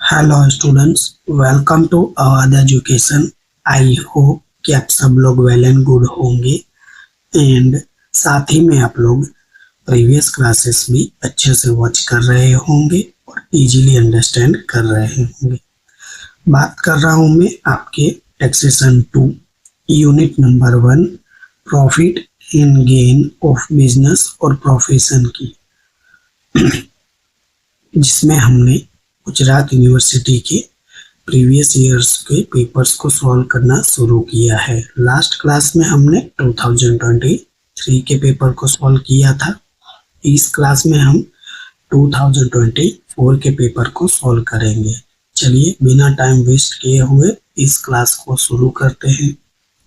Hello students, welcome to Awadh Education. I hope कि आप सब लोग वेल एंड गुड होंगे एंड साथ ही में आप लोग प्रीवियस क्लासेस भी अच्छे से वॉच कर रहे होंगे और इजीली अंडरस्टैंड कर रहे होंगे। बात कर रहा हूँ मैं आपके taxation 2 unit number 1 profit and gain of business और प्रोफेशन की, जिसमें हमने गुजरात यूनिवर्सिटी के प्रीवियस ईयर्स के पेपर्स को सॉल्व करना शुरू किया है। लास्ट क्लास में हमने 2023 के पेपर को सॉल्व किया था। इस क्लास में हम 2024 के पेपर को सॉल्व करेंगे। चलिए बिना टाइम वेस्ट किए हुए इस क्लास को शुरू करते हैं।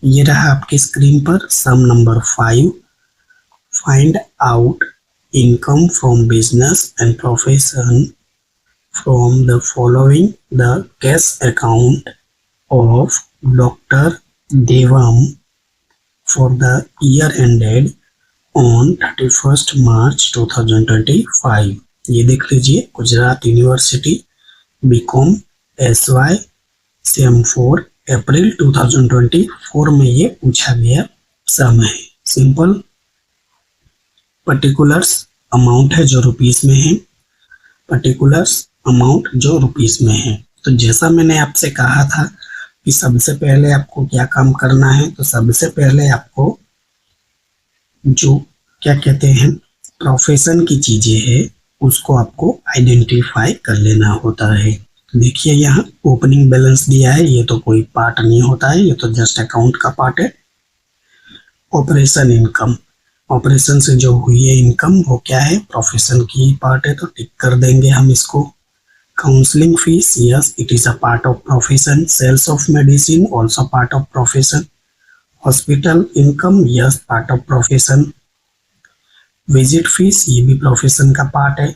ये रहा आपकी स्क्रीन पर sum number 5, find out income from business and profession from the following the cash account of Dr. Devam for the year ended on 31st March 2025। ये देख लीजिए, Gujarat university BCom SY sem 4 April 2024 में ये पूछा गया सम है। Simple particulars amount है जो रुपीस में है, पर्टिकुलर्स अमाउंट जो रुपीस में है। तो जैसा मैंने आपसे कहा था कि सबसे पहले आपको क्या काम करना है, तो सबसे पहले आपको जो क्या कहते हैं प्रोफेशन की चीजें है उसको आपको आइडेंटिफाई कर लेना होता है। देखिए यहाँ ओपनिंग बैलेंस दिया है, ये तो कोई पार्ट नहीं होता है, ये तो जस्ट अकाउंट का पार्ट है। ऑपरेशन इनकम, ऑपरेशन से जो हुई है इनकम वो क्या है, प्रोफेशन की पार्ट है, तो टिक कर देंगे हम इसको। Counselling fees, yes it is a part of profession. Sales of medicine also part of profession. Hospital income, yes part of profession. Visit fees, ये भी प्रोफेशन का पार्ट है।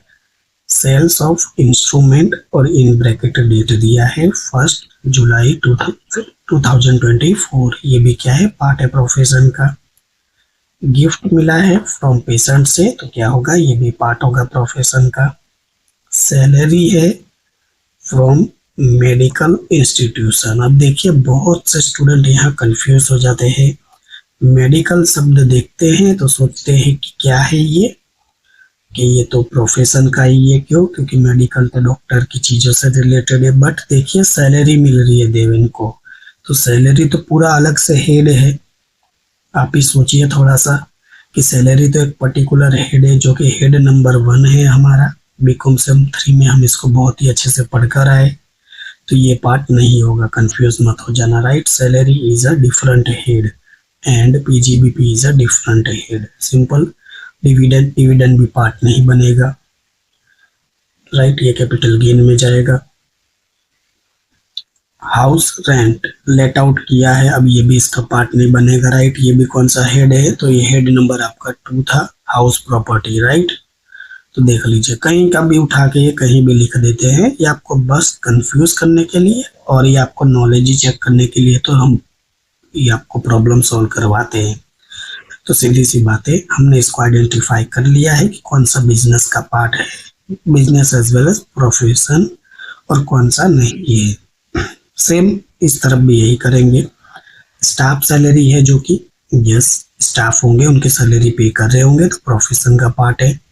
सेल्स ऑफ इंस्ट्रूमेंट और इन ब्रैकेट डेट दिया है 1 जुलाई 2024, ये भी क्या है, पार्ट है प्रोफेशन का। गिफ्ट मिला है फ्रॉम पेशेंट से, तो क्या होगा, ये भी पार्ट होगा प्रोफेशन का। सैलरी है फ्रॉम मेडिकल इंस्टीट्यूशन। अब देखिए बहुत से स्टूडेंट यहाँ कंफ्यूज हो जाते हैं, मेडिकल शब्द देखते हैं तो सोचते हैं कि क्या है ये, कि ये तो प्रोफेशन का ही है। क्यों? क्योंकि मेडिकल तो डॉक्टर की चीजों से रिलेटेड है। बट देखिए सैलरी मिल रही है देवेन को, तो सैलरी तो पूरा अलग से हेड है। आप ही सोचिए थोड़ा सा कि सैलरी तो एक पर्टिकुलर हेड है जो कि हेड नंबर 1 है हमारा। बीकॉम सेम 3 में हम इसको बहुत ही अच्छे से पढ़कर आए, तो ये पार्ट नहीं होगा, कंफ्यूज मत हो जाना। Right, salary is a different head and PGBP is a different head. Simple. Dividend, dividend भी पार्ट नहीं बनेगा। राइट, ये कैपिटल गेन में जाएगा। हाउस रेंट लेट आउट किया है, अब ये भी इसका पार्ट नहीं बनेगा। राइट, ये भी कौन सा हेड है, तो ये हेड नंबर आपका 2 था, हाउस प्रॉपर्टी। राइट, तो देख लीजिए कहीं का भी उठा के ये कहीं भी लिख देते हैं, ये आपको बस कंफ्यूज करने के लिए और ये आपको नॉलेज ही चेक करने के लिए, तो हम ये आपको प्रॉब्लम सॉल्व करवाते हैं। तो सीधी सी बात है, हमने इसको आइडेंटिफाई कर लिया है कि कौन सा बिजनेस का पार्ट है, business as well as profession, और कौन सा नहीं है। सेम इस तरफ भी यही करेंगे। स्टाफ सैलरी है जो कि यस स्टाफ होंगे, उनके सैलरी पे कर रहे होंगे, तो प्रोफेशन का पार्ट है।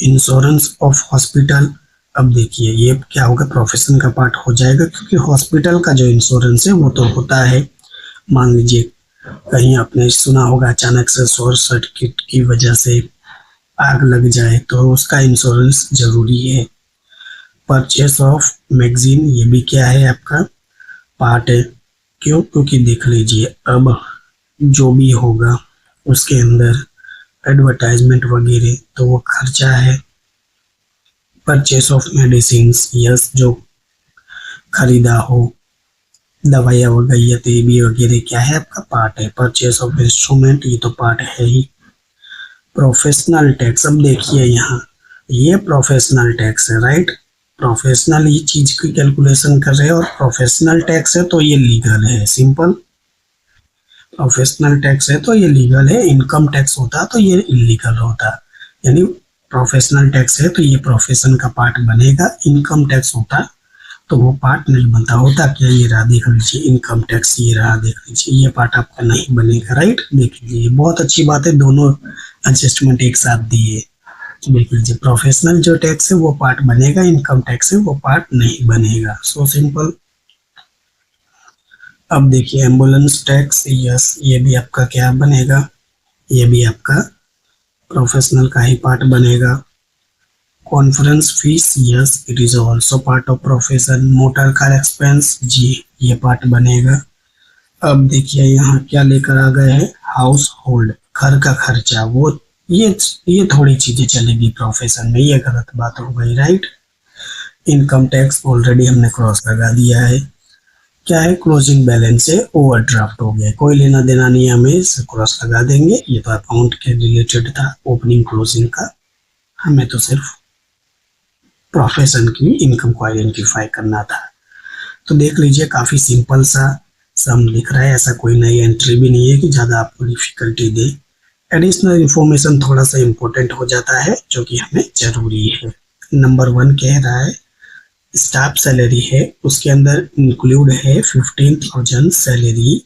इंश्योरेंस ऑफ हॉस्पिटल, अब देखिए ये क्या होगा, प्रोफेशन का पार्ट हो जाएगा, क्योंकि हॉस्पिटल का जो इंश्योरेंस है वो तो होता है। मान लीजिए कहीं आपने सुना होगा अचानक से शॉर्ट सर्किट की वजह से आग लग जाए, तो उसका इंश्योरेंस जरूरी है। परचेस ऑफ मैगजीन, ये भी क्या है, आपका पार्ट है। क्यों? क्योंकि देख लीजिए अब जो भी होगा उसके अंदर एडवर्टाइजमेंट वगैरह तो वो खर्चा है। परचेस ऑफ मेडिसिन, यस जो खरीदा हो दवाइयाँ वगैरह, तो ये भी वगैरह क्या है, आपका पार्ट है। परचेस ऑफ इंस्ट्रूमेंट, ये तो पार्ट है ही। प्रोफेशनल टैक्स, अब देखिए यहाँ ये प्रोफेशनल टैक्स है। राइट, प्रोफेशनल ये चीज की कैलकुलेशन कर रहे हैं और प्रोफेशनल टैक्स है तो ये लीगल है। सिंपल, प्रोफेशनल टैक्स है तो ये लीगल है, इनकम टैक्स होता तो ये इलीगल होता। यानी प्रोफेशनल टैक्स है तो ये प्रोफेशन का पार्ट बनेगा। इनकम टैक्स होता तो वो पार्ट नहीं बनता। होता क्या, ये रहा देख लीजिए, इनकम टैक्स ये रहा देख लीजिए, ये पार्ट आपका नहीं बनेगा, राइट। देख लीजिए, बहुत अच्छी बात है, दोनों एडजस्टमेंट एक साथ दिए। देख लीजिए, प्रोफेशनल जो टैक्स है वो पार्ट बनेगा, इनकम टैक्स है वो पार्ट नहीं बनेगा। So simple. अब देखिए एम्बुलेंस टैक्स, यस, ये भी आपका क्या बनेगा, ये भी आपका प्रोफेशनल का ही पार्ट बनेगा। Conference fees, yes, it is also part of profession. Motor car expense, जी, ये पार्ट बनेगा। अब देखिए यहाँ क्या लेकर आ गए हैं, हाउस होल्ड, घर का खर्चा, वो ये थोड़ी चीजें चलेगी प्रोफेशन में, ये गलत बात हो गई, राइट। इनकम टैक्स ऑलरेडी हमने क्रॉस लगा दिया है। क्या है, क्लोजिंग बैलेंस है, ओवरड्राफ्ट हो गया, कोई लेना देना नहीं, हमें इसे क्रॉस लगा देंगे। ये तो अकाउंट के रिलेटेड था, ओपनिंग क्लोजिंग का, हमें तो सिर्फ प्रोफेशन की इनकम को आइडेंटिफाई करना था। तो देख लीजिए, काफी सिंपल सा सम लिख रहा है, ऐसा कोई नई एंट्री भी नहीं है कि ज्यादा आपको डिफिकल्टी दे। एडिशनल इंफॉर्मेशन थोड़ा सा इंपॉर्टेंट हो जाता है जो कि हमें जरूरी है। नंबर 1 कह रहा है स्टाफ सैलरी है, उसके अंदर इंक्लूड है 15,000 salary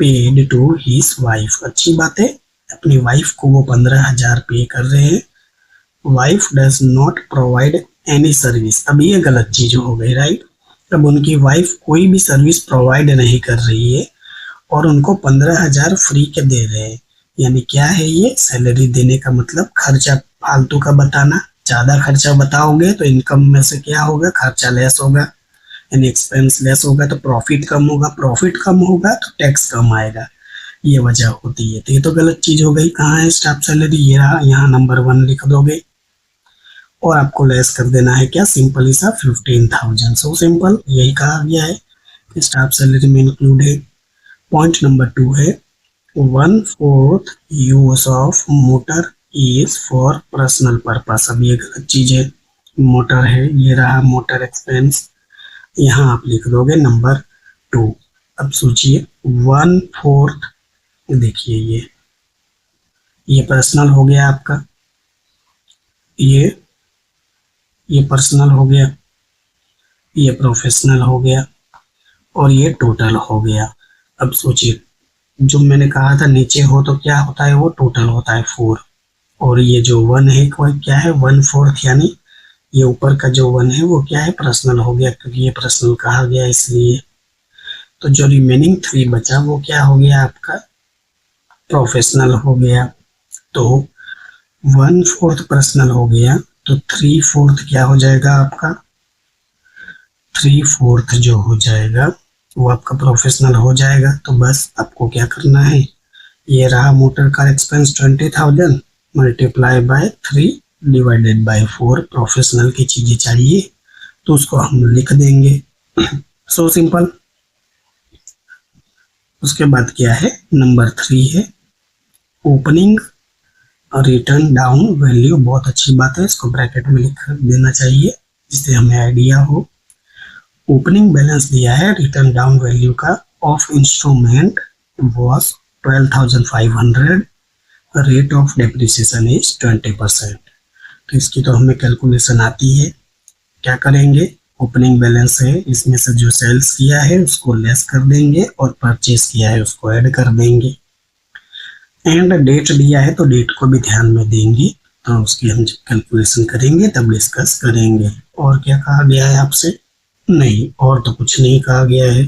paid to his wife. अच्छी बात है, अपनी वाइफ को वो 15,000 पे कर रहे हैं। Wife does not provide any service, अब ये गलत चीज हो गई, राइट। अब उनकी वाइफ कोई भी सर्विस प्रोवाइड नहीं कर रही है और उनको 15,000 फ्री के दे रहे हैं। यानी क्या है, ये सैलरी देने का मतलब खर्चा फालतू का बताना। ज्यादा खर्चा बताओगे तो इनकम में से क्या होगा, खर्चा लेस होगा, यानी एक्सपेंस लेस होगा तो प्रॉफिट कम होगा, प्रॉफिट कम होगा तो टैक्स कम आएगा, ये वजह होती है। तो ये तो गलत चीज हो गई। कहाँ है स्टाफ सैलरी, ये रहा, यहाँ नंबर 1 लिख दोगे और आपको लेस कर देना है क्या, सिंपली सा 15,000। सो सिंपल, यही कहा गया है स्टाफ सैलरी में इंक्लूड है। पॉइंट नंबर 2 है 1/4 use of motor is for personal purpose. अब ये गलत चीज है, मोटर है, ये रहा मोटर एक्सपेंस, यहाँ आप लिख दोगे नंबर 2। अब सोचिए 1/4, देखिए ये पर्सनल हो गया आपका, ये पर्सनल हो गया, ये प्रोफेशनल हो गया और ये टोटल हो गया। अब सोचिए, जो मैंने कहा था नीचे हो तो क्या होता है, वो टोटल होता है 4, और ये जो 1 है क्या है, 1/4, यानी ये ऊपर का जो 1 है वो क्या है, पर्सनल हो गया, क्योंकि ये पर्सनल कहा गया इसलिए। तो जो रिमेनिंग 3 बचा वो क्या हो गया आपका, प्रोफेशनल हो गया। तो 1/4 पर्सनल हो गया, तो 3/4 क्या हो जाएगा आपका, 3/4 जो हो जाएगा वो आपका प्रोफेशनल हो जाएगा। तो बस आपको क्या करना है, ये रहा motor car expense 20,000 multiply by 3 divided by 4। Professional की चीजें चाहिए तो उसको हम लिख देंगे। So simple. उसके बाद क्या है, नंबर 3 है ओपनिंग रिटर्न डाउन वैल्यू। बहुत अच्छी बात है, इसको ब्रैकेट में लिख देना चाहिए जिससे हमें आइडिया हो। ओपनिंग बैलेंस दिया है रिटर्न डाउन वैल्यू का of instrument was 12,500, rate of depreciation is 20%। तो इसकी तो हमें कैलकुलेशन आती है। क्या करेंगे, ओपनिंग बैलेंस है, इसमें से जो सेल्स किया है उसको लेस कर देंगे और परचेस किया है उसको ऐड कर देंगे। एंड डेट दिया है तो डेट को भी ध्यान में देंगे, तो उसकी हम जब कैलकुलेशन करेंगे तब डिस्कस करेंगे। और क्या कहा गया है आपसे, नहीं और तो कुछ नहीं कहा गया है।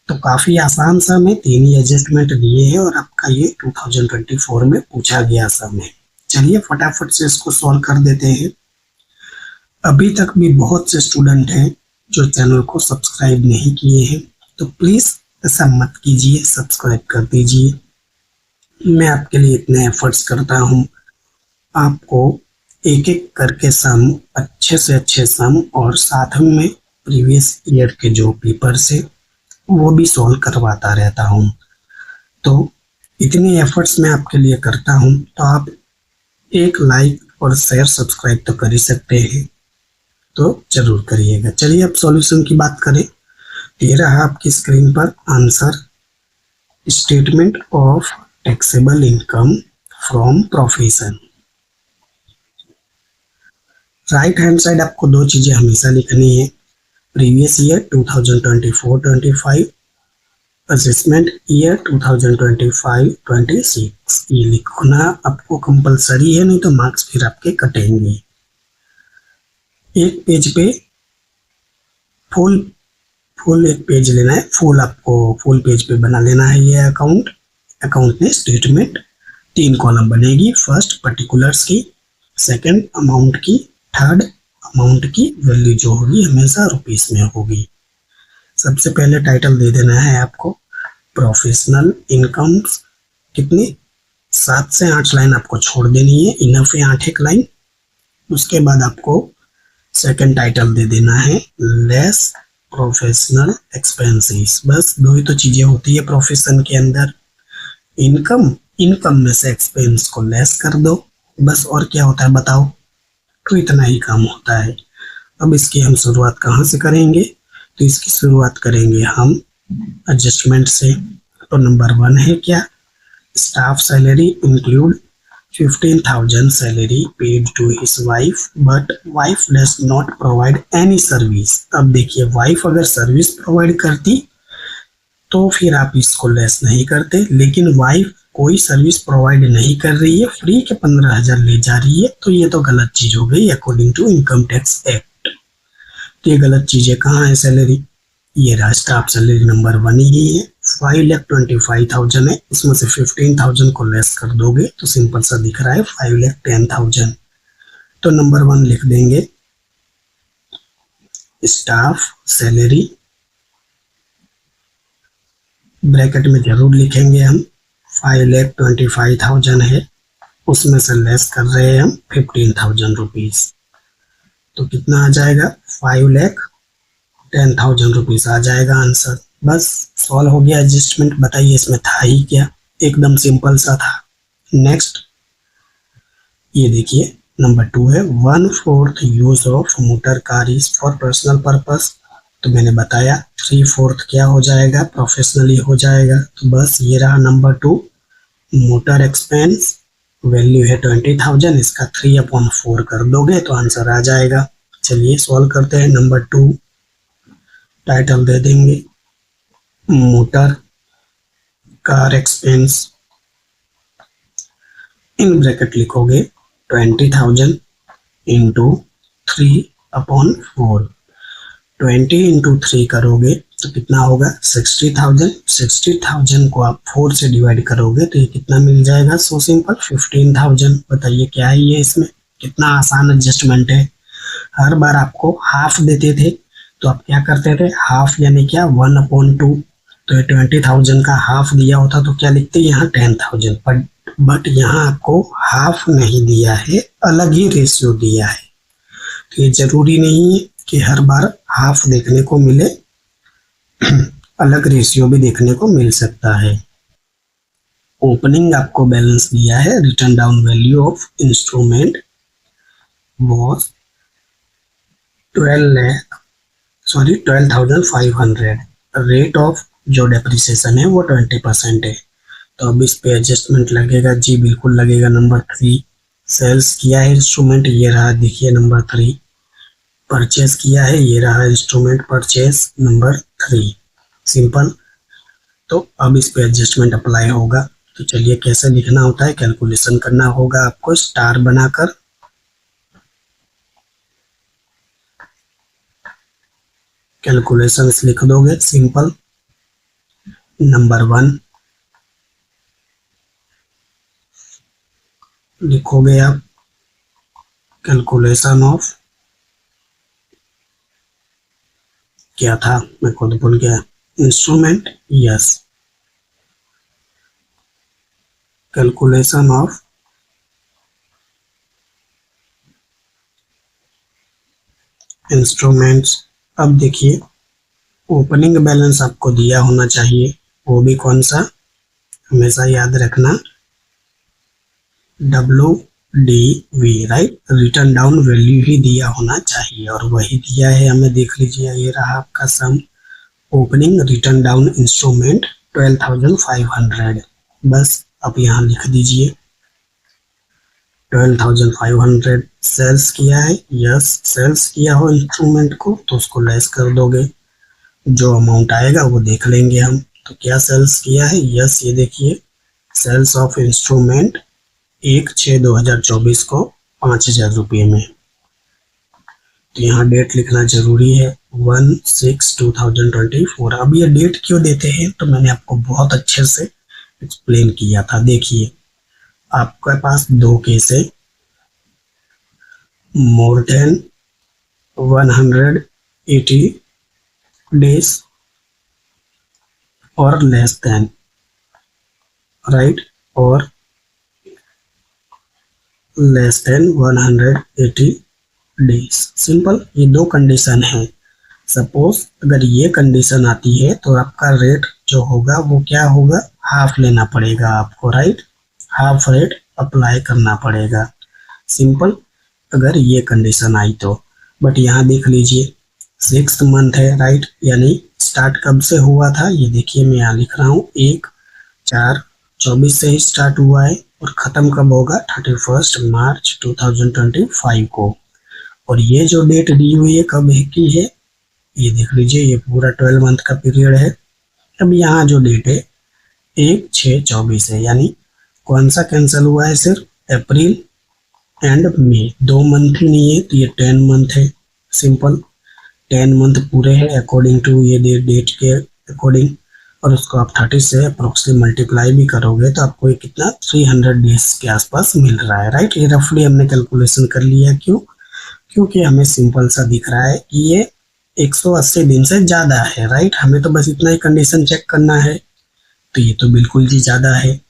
तो काफी आसान सा में 3 ही एडजस्टमेंट दिए हैं और आपका ये 2024 में पूछा गया सम है। चलिए फटाफट से इसको सॉल्व कर देते हैं। अभी तक भी बहुत से स्टूडेंट हैं जो चैनल को सब्सक्राइब नहीं किए हैं, तो प्लीज ऐसा मत कीजिए, सब्सक्राइब कर दीजिए। मैं आपके लिए इतने एफर्ट्स करता हूँ, आपको एक एक करके सम, अच्छे से अच्छे सम और साथ में प्रीवियस ईयर के जो पेपर से वो भी सॉल्व करवाता रहता हूँ। तो इतने एफर्ट्स मैं आपके लिए करता हूँ, तो आप एक लाइक और शेयर सब्सक्राइब तो कर ही सकते हैं, तो जरूर करिएगा। चलिए अब सॉल्यूशन की बात करें। ये रहा आपकी स्क्रीन पर answer, statement of taxable income from profession. Right hand side आपको दो चीजें हमेशा लिखनी है, प्रीवियस ईयर 2024-25, असेसमेंट ईयर 2025-26, ये लिखना आपको कंपलसरी है, नहीं तो मार्क्स फिर आपके कटेंगे। एक पेज पे फुल एक पेज लेना है, आपको फुल पेज पे बना लेना है ये अकाउंट में स्टेटमेंट। 3 कॉलम बनेगी, फर्स्ट पर्टिकुलर्स की, सेकंड अमाउंट की, थर्ड अमाउंट की वैल्यू जो होगी हमेशा रुपीस में होगी। सबसे पहले टाइटल दे देना है आपको प्रोफेशनल इनकम्स, कितनी 7 से 8 लाइन आपको छोड़ देनी है, इनफ है 8 लाइन। उसके बाद आपको सेकंड टाइटल दे देना है लेस प्रोफेशनल एक्सपेंसेस। बस 2 ही तो चीजें होती है प्रोफेशन के अंदर, इनकम में से एक्सपेंस को लेस कर दो, बस। और क्या होता है बताओ? तो इतना ही काम होता है। अब इसकी हम शुरुआत कहाँ से करेंगे? तो इसकी शुरुआत करेंगे हम एडजस्टमेंट से। तो नंबर 1 है क्या? Staff salary include 15,000 salary paid to his wife but wife does not provide any service. अब देखिए, वाइफ अगर सर्विस प्रोवाइड करती तो फिर आप इसको लेस नहीं करते, लेकिन वाइफ कोई सर्विस प्रोवाइड नहीं कर रही है, फ्री के 15,000 ले जा रही है, तो ये तो गलत चीज हो गई according to income tax act. तो ये गलत चीजें कहाँ है? सैलरी, ये रहा स्टाफ सैलरी नंबर 1 ही है, 5,25,000 है, इसमें से 15,000 को लेस कर दोगे तो सिंपल सा दिख रहा है 5,10,000। तो नंबर 1 लिख देंगे स्टाफ सैलरी, ब्रैकेट में जरूर लिखेंगे हम 5,25,000 है, उसमें से लेस कर रहे हैं हम 15,000 रुपीज, तो कितना आ जाएगा? 5,10,000 रुपीज आ जाएगा आंसर। बस सॉल्व हो गया एडजस्टमेंट। बताइए इसमें था ही क्या, एकदम सिंपल सा था। नेक्स्ट ये देखिए नंबर 2 है 1/4 use of motor car is for personal purpose. तो मैंने बताया 3/4 क्या हो जाएगा? प्रोफेशनली हो जाएगा। तो बस ये रहा नंबर 2, मोटर एक्सपेंस, वैल्यू है 20,000, इसका 3/4 कर दोगे तो आंसर आ जाएगा। चलिए सॉल्व करते हैं। नंबर 2 टाइटल दे देंगे motor car expense, in bracket लिखोगे 20,000 इंटू 3/4, 20 इंटू 3 करोगे तो कितना होगा? 60,000। 60,000 को आप 4 से डिवाइड करोगे तो ये कितना मिल जाएगा? So simple 15,000। बताइए क्या है ये? इसमें कितना आसान एडजस्टमेंट है। हर बार आपको हाफ देते थे तो आप क्या करते थे? हाफ यानी क्या? 1/2। तो ये 20,000 का हाफ दिया होता तो क्या लिखते? यहाँ 10,000, बट यहाँ आपको हाफ नहीं दिया है, अलग ही रेशियो दिया है। तो ये जरूरी नहीं है कि हर बार हाफ देखने को मिले, अलग रेशियो भी देखने को मिल सकता है। ओपनिंग आपको बैलेंस दिया है, return down value of instrument was 12,500, rate of जो डेप्रिसिएशन है वो 20% है। तो अब इस पे एडजस्टमेंट लगेगा जी, बिल्कुल लगेगा। नंबर 3 सेल्स किया है इंस्ट्रूमेंट, ये रहा देखिए नंबर 3। परचेज किया है, ये रहा इंस्ट्रूमेंट परचेज नंबर 3, सिंपल। तो अब इस पे एडजस्टमेंट अप्लाई होगा। तो चलिए कैसे लिखना होता है, कैलकुलेशन करना होगा आपको स्टार बनाकर। कैलकुलेशंस लिख दोगे सिंपल। नंबर 1 लिखोगे आप कैलकुलेशन ऑफ, क्या था मैं खुद भूल गया, instrument, yes, calculation of instruments. अब देखिए ओपनिंग बैलेंस आपको दिया होना चाहिए, वो भी कौन सा? हमेशा याद रखना WDV, right, written down value ही दिया होना चाहिए, और वही दिया है हमें। देख लीजिए ये रहा आपका सम, ओपनिंग रिटर्न डाउन इंस्ट्रूमेंट 12,500। बस अब यहाँ लिख दीजिए 12,500 सेल्स किया है, यस सेल्स किया हो इंस्ट्रूमेंट को तो उसको लेस कर दोगे, जो अमाउंट आएगा वो देख लेंगे हम। तो क्या सेल्स किया है, यस ये देखिए सेल्स ऑफ इंस्ट्रूमेंट 1/6/2024 को 5,000 रुपये में। तो यहाँ डेट लिखना जरूरी है 1/6/2024। अब ये डेट क्यों देते हैं तो मैंने आपको बहुत अच्छे से एक्सप्लेन किया था। देखिए आपके पास दो केस है, मोर देन 180 डेज और लेस देन, राइट, और लेस देन 180 डेज। सिंपल, ये दो कंडीशन है। सपोज अगर ये कंडीशन आती है तो आपका रेट जो होगा वो क्या होगा, हाफ लेना पड़ेगा आपको, राइट, हाफ रेट अप्लाई करना पड़ेगा। सिंपल, अगर ये कंडीशन आई तो। बट यहाँ देख लीजिए 6th मंथ है, राइट, यानी स्टार्ट कब से हुआ था, ये देखिए मैं यहाँ लिख रहा हूँ 1/4/24 से ही स्टार्ट हुआ है और खत्म कब होगा 31 मार्च 2025 को। और ये जो डेट दी हुई है कब है की है, ये देख लीजिए ये पूरा 12 मंथ का पीरियड है। अब यहाँ जो डेट है 1/6/24 है, यानी कौन सा कैंसिल हुआ है, सिर्फ अप्रैल एंड मई, 2 मंथ ही नहीं है, तो ये 10 मंथ है। सिंपल, 10 मंथ पूरे हैं अकॉर्डिंग टू ये डेट के अकॉर्डिंग, और उसको आप 30 से अप्रोक्सीमेट मल्टीप्लाई भी करोगे तो आपको ये कितना 300 डेज के आसपास मिल रहा है, राइट। ये रफली हमने कैलकुलेशन कर लिया, क्यों, क्योंकि हमें सिंपल सा दिख रहा है कि ये 180 दिन से ज्यादा है, राइट। हमें तो बस इतना ही कंडीशन चेक करना है, तो ये तो बिल्कुल ही ज्यादा है।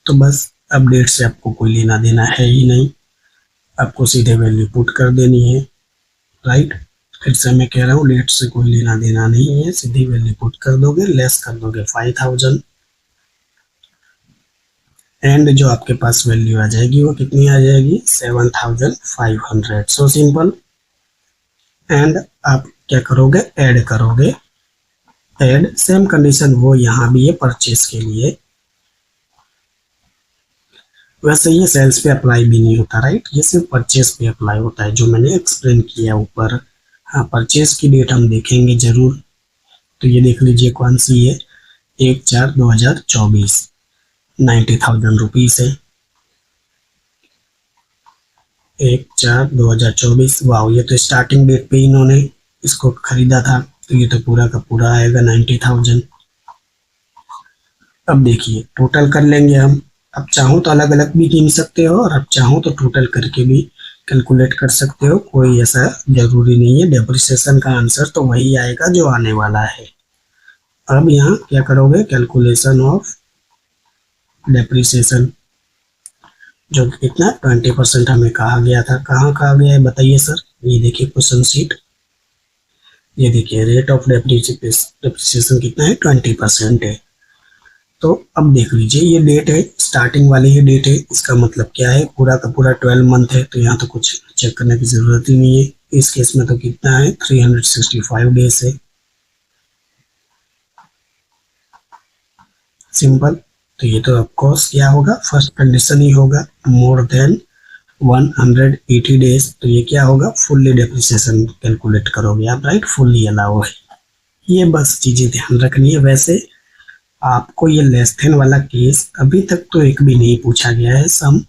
तो बस अब डेट से आपको कोई लेना देना है ही नहीं, आपको सीधे वैल्यू पुट कर देनी है, राइट। फिर से मैं कह रहा हूँ डेट से कोई लेना देना नहीं है, सीधी वैल्यू पुट कर दोगे, लेस कर दोगे 5,000 एंड जो आपके पास वैल्यू आ जाएगी वो कितनी आ जाएगी 7,500। So simple. एंड आप क्या करोगे, ऐड करोगे, ऐड सेम कंडीशन वो यहाँ भी है परचेस के लिए। वैसे ये सेल्स पे अप्लाई भी नहीं होता, राइट, ये सिर्फ परचेस पे अप्लाई होता है, जो मैंने एक्सप्लेन किया ऊपर। हाँ, परचेस की डेट हम देखेंगे जरूर। तो ये देख लीजिए कौन सी है, 1/4/2024, 90,000 रुपीज है, 1/4/2024। वाह, ये तो स्टार्टिंग डेट पे इन्होंने इसको खरीदा था, तो ये तो पूरा का पूरा आएगा 90,000। अब देखिए टोटल कर लेंगे हम। अब चाहो तो अलग अलग भी गिन सकते हो और अब चाहो तो टोटल करके भी कैलकुलेट कर सकते हो, कोई ऐसा जरूरी नहीं है। डेप्रिसिएशन का आंसर तो वही आएगा जो आने वाला है। अब यहाँ क्या करोगे, कैलकुलेशन ऑफ डेप्रिसिएशन, जो कितना 20% हमें कहा गया था, कहाँ कहा गया है बताइए सर। ये देखिए क्वेश्चन शीट, ये देखिए रेट ऑफ डेप्रिसिएशन कितना है 20% है। तो अब देख लीजिए ये डेट है, स्टार्टिंग वाली ही डेट है, इसका मतलब क्या है, पूरा का पूरा 12 मंथ है, तो यहाँ तो कुछ चेक करने की जरूरत ही नहीं है। इस केस में तो कितना है 365 डेज है। सिंपल, तो ये तो ऑफकोर्स क्या होगा, फर्स्ट कंडीशन ही होगा, मोर देन 180 डेज। तो ये क्या होगा, फुल्ली डेप्रिसिएशन कैलकुलेट करोगे आप, राइट, फुल्ली अलाउ है। ये बस चीजें ध्यान रखनी है। वैसे आपको ये लेस देन वाला केस अभी तक तो एक भी नहीं पूछा गया है सम,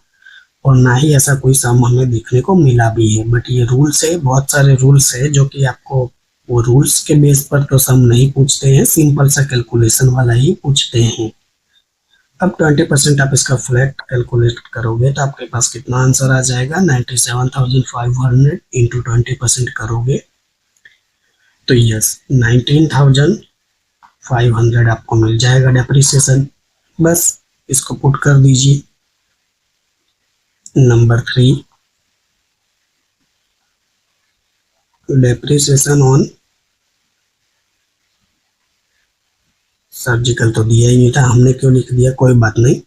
और ना ही ऐसा कोई सम हमें देखने को मिला भी है। बट ये रूल्स है, बहुत सारे रूल्स है जो कि आपको वो रूल्स के बेस पर तो सम नहीं पूछते हैं, सिंपल सा कैलकुलेशन वाला ही पूछते हैं। अब 20% आप इसका फ्लैट कैलकुलेट करोगे तो आपके पास कितना आंसर आ जाएगा, 97,500 इंटू 20% करोगे तो यस 19,500 आपको मिल जाएगा डेप्रिसिएशन। बस इसको पुट कर दीजिए। नंबर 3, डेप्रिसिएशन ऑन सर्जिकल तो दिया ही नहीं था, हमने क्यों लिख दिया, कोई बात नहीं,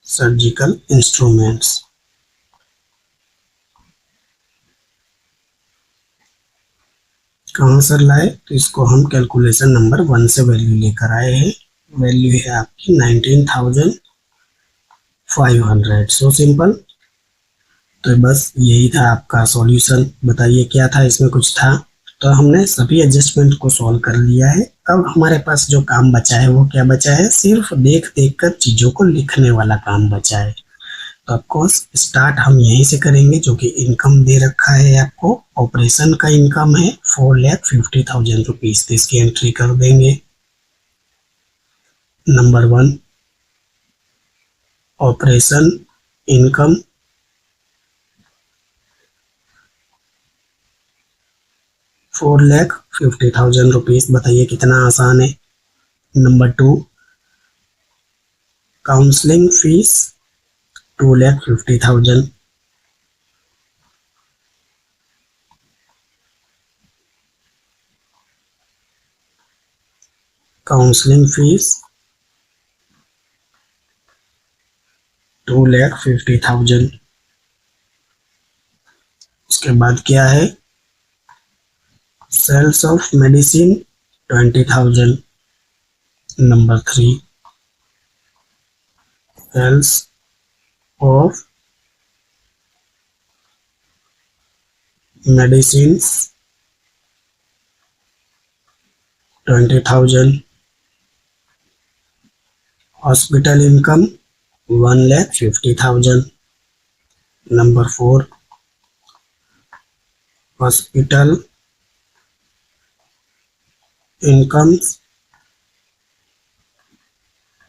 सर्जिकल इंस्ट्रूमेंट्स। कहाँ सर लाए, तो इसको हम कैलकुलेशन नंबर 1 से वैल्यू लेकर आए हैं। वैल्यू है आपकी 19,500। सो सिंपल, तो बस यही था आपका सॉल्यूशन। बताइए क्या था इसमें, कुछ था? तो हमने सभी एडजस्टमेंट को सॉल्व कर लिया है। अब हमारे पास जो काम बचा है वो क्या बचा है? सिर्फ देख देख कर चीजों को लिखने वाला काम बचा है। तो ऑफकोर्स स्टार्ट हम यहीं से करेंगे, जो कि इनकम दे रखा है आपको। ऑपरेशन का इनकम है 4,50,000 रुपीज। तो इसकी एंट्री कर देंगे। Number 1, operation income 4,50,000 rupees. बताइए कितना आसान है। Number 2, counselling fees 2,50,000। Counselling fees 2,50,000। उसके बाद क्या है? Sales of medicine 20,000। Number 3, sales of medicine 20,000। Hospital income 1,50,000। Number 4, hospital income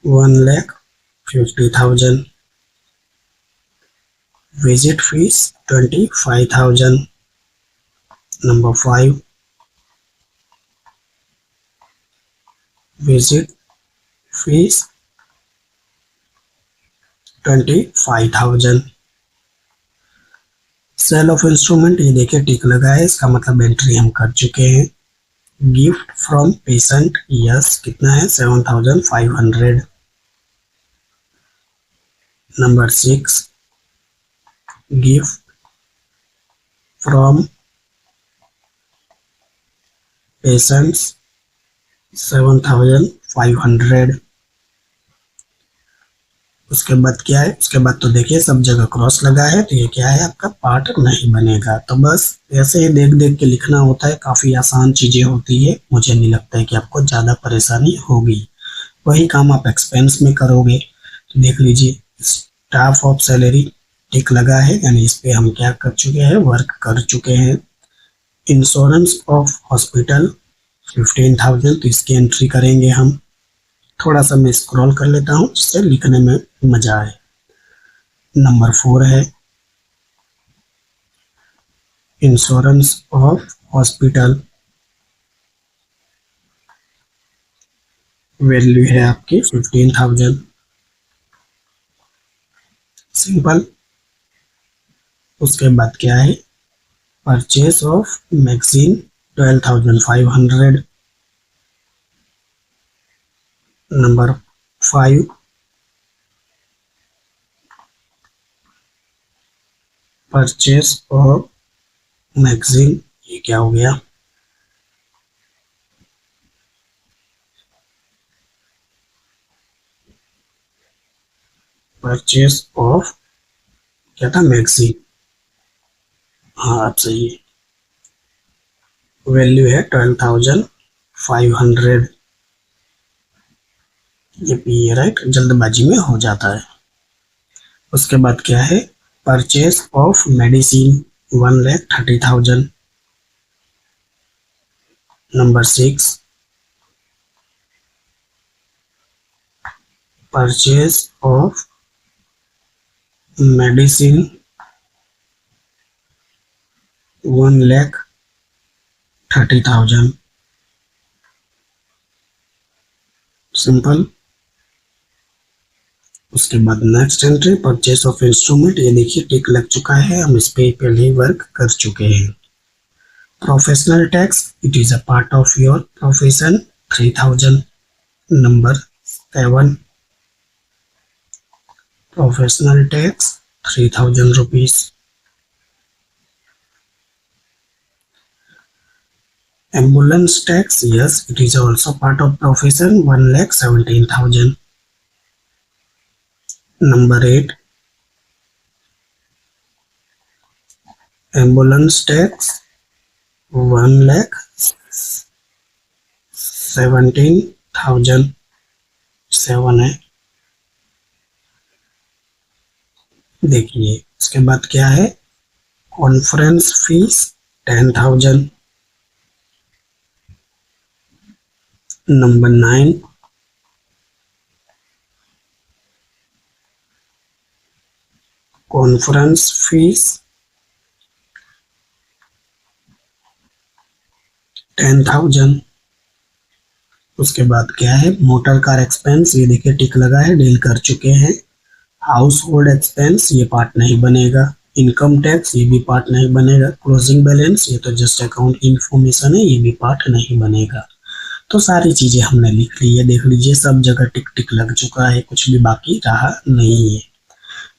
1,50,000। Visit fees 25,000। Number 5, visit fees 25,000। Sale of instrument, ये देखिए टिक लगा है, इसका मतलब एंट्री हम कर चुके हैं। गिफ्ट फ्रॉम पेशेंट, यस, कितना है? 7,500। Number 6, gift from patients 7,500। उसके बाद क्या है? उसके बाद तो देखिए सब जगह क्रॉस लगा है, तो ये क्या है? आपका पार्ट नहीं बनेगा। तो बस ऐसे ही देख देख के लिखना होता है। काफी आसान चीजें होती है। मुझे नहीं लगता है कि आपको ज्यादा परेशानी होगी। वही काम आप एक्सपेंस में करोगे। तो देख लीजिए, स्टाफ ऑफ सैलरी टिक लगा है, यानी इस पे हम क्या कर चुके हैं? वर्क कर चुके हैं। इंश्योरेंस ऑफ हॉस्पिटल 15,000, तो इसकी एंट्री करेंगे हम। थोड़ा सा मैं स्क्रॉल कर लेता हूँ जिससे लिखने में मजा आए। नंबर 4 है इंश्योरेंस ऑफ हॉस्पिटल। वैल्यू है आपकी 15,000। सिंपल। उसके बाद क्या है? Purchase of magazine 12,500। Number 5, purchase of magazine, ये क्या हो गया? परचेज ऑफ क्या था? मैगजीन। हाँ, आप सही है। वैल्यू है 12,500। ये पी है, राइट, जल्दबाजी में हो जाता है। उसके बाद क्या है? Purchase of medicine 1,30,000। Number 6, purchase of medicine 1,30,000। Simple. उसके बाद next entry purchase of instrument, ये देखिए टिक लग चुका है, हम इस पे पहले ही वर्क कर चुके हैं। Professional tax, it is a part of your profession 3,000। Number 7, professional tax 3,000 rupees. Ambulance tax, yes, it is also part of profession 1,17,000। Number 8, ambulance tax 1,17,007 है। देखिए उसके बाद क्या है, conference fees 10,000। Number 9, conference fees 10,000। उसके बाद क्या है, मोटर कार एक्सपेंस, ये देखिए टिक लगा है, डील कर चुके हैं। हाउस होल्ड एक्सपेंस ये पार्ट नहीं बनेगा। इनकम टैक्स ये भी पार्ट नहीं बनेगा। क्लोजिंग बैलेंस ये तो जस्ट अकाउंट इन्फॉर्मेशन है, ये भी पार्ट नहीं बनेगा। तो सारी चीजें हमने लिख ली है, देख लीजिए सब जगह टिक टिक लग चुका है, कुछ भी बाकी रहा नहीं है।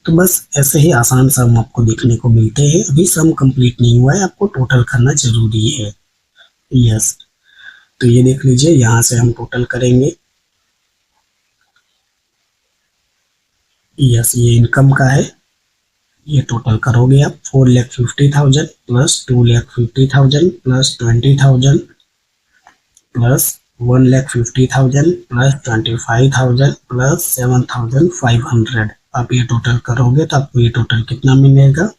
तो बस ऐसे ही आसान सम आपको देखने को मिलते हैं। अभी सम कंप्लीट नहीं हुआ है, आपको टोटल करना जरूरी है। यस, तो ये देख लीजिए, यहाँ से हम टोटल करेंगे। यस, ये इनकम का है, ये टोटल करोगे आप 4,50,000 plus 2,50,000 plus 20,000 plus 1,50,000 plus 25,000 plus 7,500। आप ये टोटल करोगे तो आपको ये टोटल कितना मिलेगा,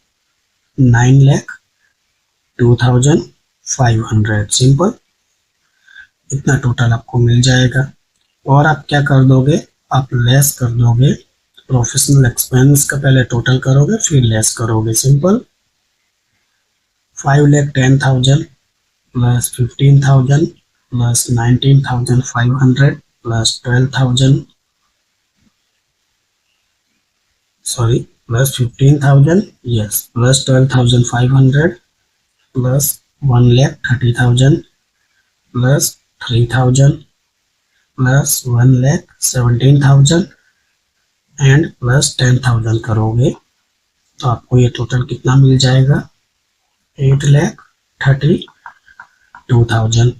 9,02,500। सिंपल, इतना टोटल आपको मिल जाएगा। और आप क्या कर दोगे, आप लेस कर दोगे प्रोफेशनल एक्सपेंस का, पहले टोटल करोगे फिर लेस करोगे। Simple, 5,10,000 plus 15,000 plus 19,500 plus 12,000, sorry plus 15,000, yes plus 12,500 plus 1,30,000 plus 3,000 plus 1,17,000 and plus 10,000 करोगे तो आपको ये टोटल कितना मिल जाएगा, 8,32,000।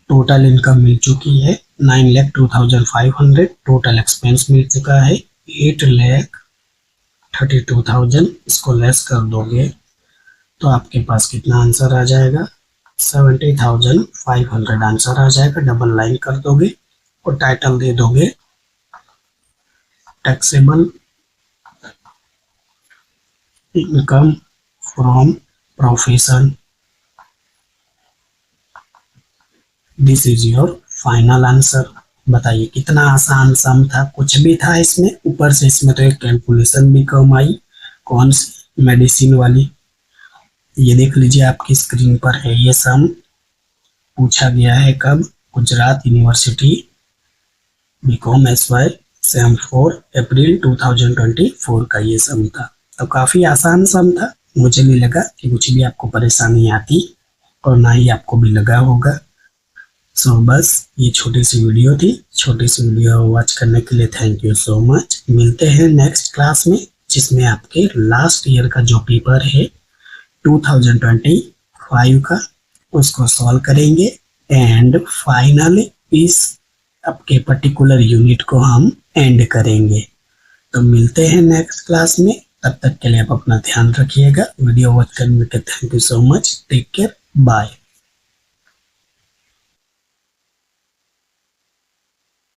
टोटल इनकम मिल चुकी है 9,02,500। टोटल एक्सपेंस मिल चुका है 8,32,000। इसको लेस कर दोगे तो आपके पास कितना आंसर आ जाएगा, 70,500 आंसर आ जाएगा। डबल लाइन कर दोगे और टाइटल दे दोगे taxable income from profession. This is your final answer. बताइए कितना आसान सम था, कुछ भी था इसमें। ऊपर से इसमें तो एक कैलकुलेशन भी कम आई, कौन सी, मेडिसिन वाली। ये देख लीजिए आपकी स्क्रीन पर है, ये सम पूछा गया है कब, Gujarat university BCom SY sem 4 April 2024 का ये सम था। तो काफी आसान सम था, मुझे नहीं लगा कि कुछ भी आपको परेशानी आती और ना ही आपको भी लगा होगा। सो बस ये छोटी सी वीडियो थी। छोटी सी वीडियो वॉच करने के लिए थैंक यू सो मच। मिलते हैं नेक्स्ट क्लास में, जिसमें आपके लास्ट ईयर का जो पेपर है 2025 का, उसको सॉल्व करेंगे एंड फाइनली इस आपके पर्टिकुलर यूनिट को हम एंड करेंगे। तो मिलते हैं नेक्स्ट क्लास में, तब तक के लिए आप अपना ध्यान रखिएगा। वीडियो वॉच करने के thank you so much. Take care, bye.